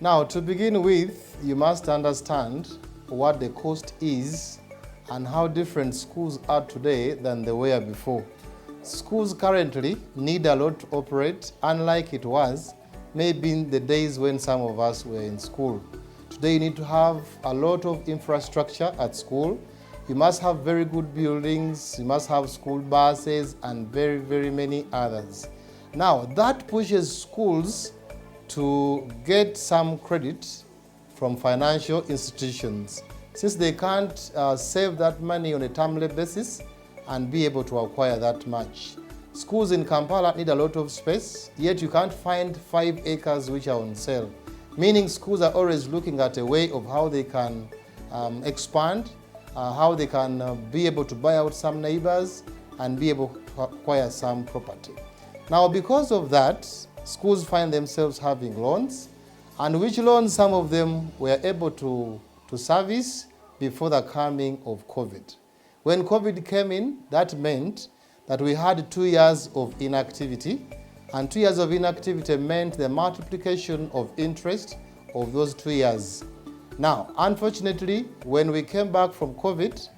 Now, to begin with, you must understand what the cost is and how different schools are today than they were before. Schools currently need a lot to operate, unlike it was maybe in the days when some of us were in school. Today you need to have a lot of infrastructure at school. You must have very good buildings, you must have school buses and very many others. Now that pushes schools to get some credit from financial institutions, since they can't save that money on a timely basis and be able to acquire that much. Schools in Kampala need a lot of space, yet you can't find 5 acres which are on sale. Meaning schools are always looking at a way of how they can expand, how they can be able to buy out some neighbors and be able to acquire some property. Now because of that, schools find themselves having loans, and which loans some of them were able to service before the coming of COVID. When COVID came in, that meant that we had 2 years of inactivity, and 2 years of inactivity meant the multiplication of interest of those 2 years. Now, unfortunately, when we came back from COVID,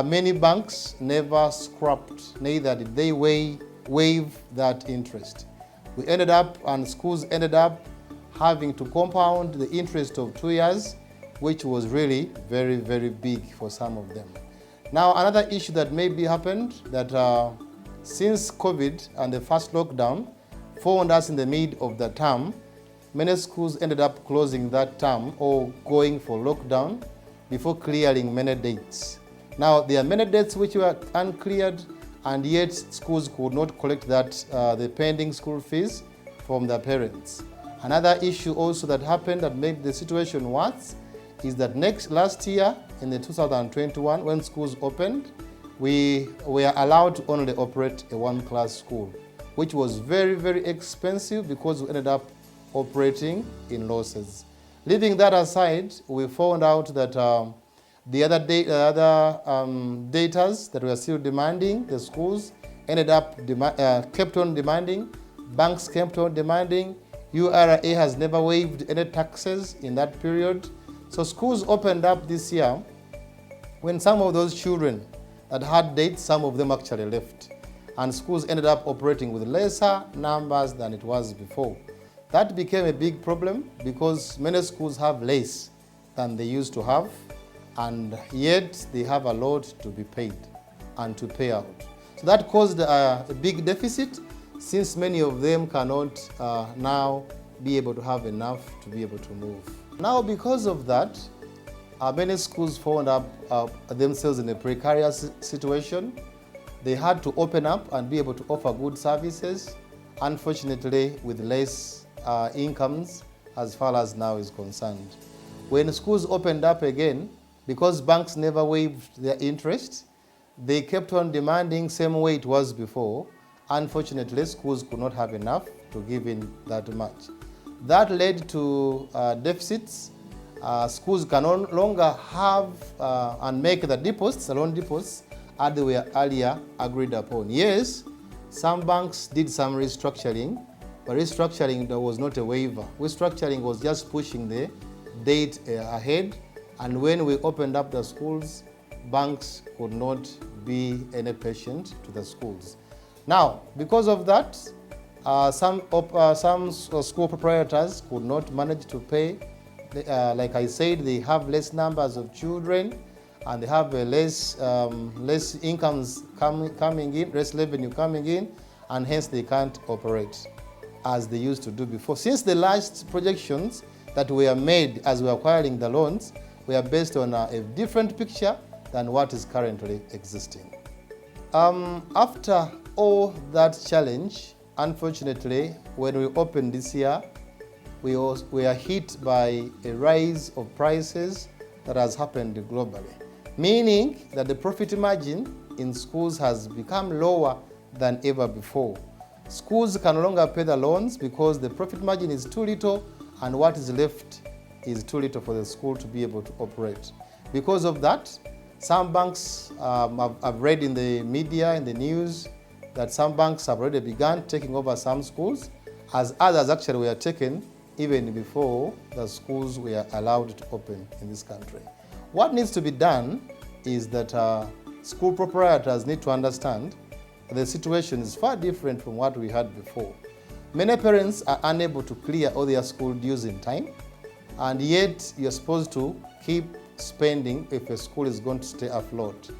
many banks never scrapped, neither did they waive that interest. We ended up, and schools ended up having to compound the interest of 2 years, which was really very big for some of them. Now, another issue that maybe happened, that since COVID and the first lockdown found us in the mid of the term, many schools ended up closing that term or going for lockdown before clearing many dates. Now, there are many dates which were uncleared, and yet schools could not collect the pending school fees from their parents. Another issue also that happened that made the situation worse is that last year, in the 2021, when schools opened, we were allowed to only operate a 1-class school, which was very expensive because we ended up operating in losses. Leaving that aside, we found out that the other datas that were still demanding, the schools ended up kept on demanding, banks kept on demanding, URA has never waived any taxes in that period. So schools opened up this year when some of those children that had dates, some of them actually left. And schools ended up operating with lesser numbers than it was before. That became a big problem because many schools have less than they used to have, and yet they have a lot to be paid and to pay out. So that caused a big deficit, since many of them cannot now be able to have enough to be able to move. Now, because of that, many schools found themselves in a precarious situation. They had to open up and be able to offer good services, unfortunately with less incomes as far as now is concerned. When schools opened up again, because banks never waived their interest, they kept on demanding same way it was before. Unfortunately, schools could not have enough to give in that much. That led to deficits. Schools can no longer have and make the deposits, loan deposits, as they were earlier agreed upon. Yes, some banks did some restructuring, but restructuring there was not a waiver. Restructuring was just pushing the date ahead, and when we opened up the schools, banks could not be any patient to the schools. Now, because of that, some school proprietors could not manage to pay. Like I said, they have less numbers of children, and they have less incomes coming in, less revenue coming in, and hence they can't operate as they used to do before. Since the last projections that were made as we were acquiring the loans were based on a different picture than what is currently existing. After all that challenge, unfortunately, when we opened this year, we are hit by a rise of prices that has happened globally, meaning that the profit margin in schools has become lower than ever before. Schools can no longer pay the loans because the profit margin is too little, and what is left is too little for the school to be able to operate. Because of that, some banks, I've read in the media, in the news, that some banks have already begun taking over some schools, as others actually were taken even before the schools were allowed to open in this country. What needs to be done is that school proprietors need to understand that the situation is far different from what we had before. Many parents are unable to clear all their school dues in time, and yet you're supposed to keep spending if a school is going to stay afloat.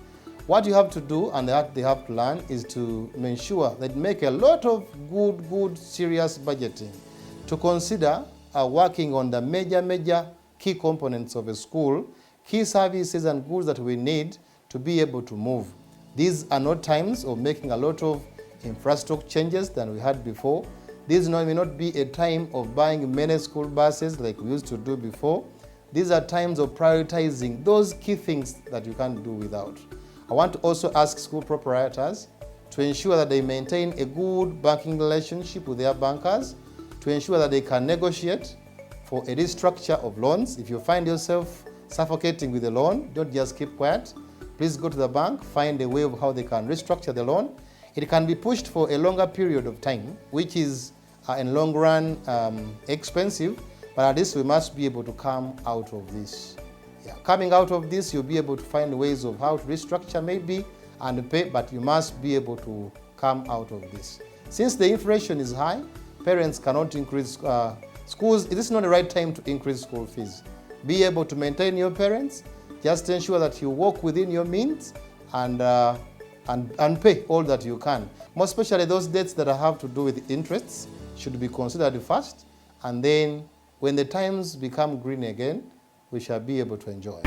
What you have to do and that they have to learn is to ensure that make a lot of good, serious budgeting to consider working on the major key components of a school, key services and goods that we need to be able to move. These are not times of making a lot of infrastructure changes than we had before. This may not be a time of buying many school buses like we used to do before. These are times of prioritizing those key things that you can't do without. I want to also ask school proprietors to ensure that they maintain a good banking relationship with their bankers, to ensure that they can negotiate for a restructure of loans. If you find yourself suffocating with a loan, don't just keep quiet. Please go to the bank, find a way of how they can restructure the loan. It can be pushed for a longer period of time, which is in long run expensive, but at least we must be able to come out of this. Coming out of this, you'll be able to find ways of how to restructure maybe and pay, but you must be able to come out of this. Since the inflation is high, parents cannot increase schools. It is not the right time to increase school fees. Be able to maintain your parents. Just ensure that you work within your means and pay all that you can. More especially those debts that have to do with interests should be considered first, and then when the times become green again, we shall be able to enjoy.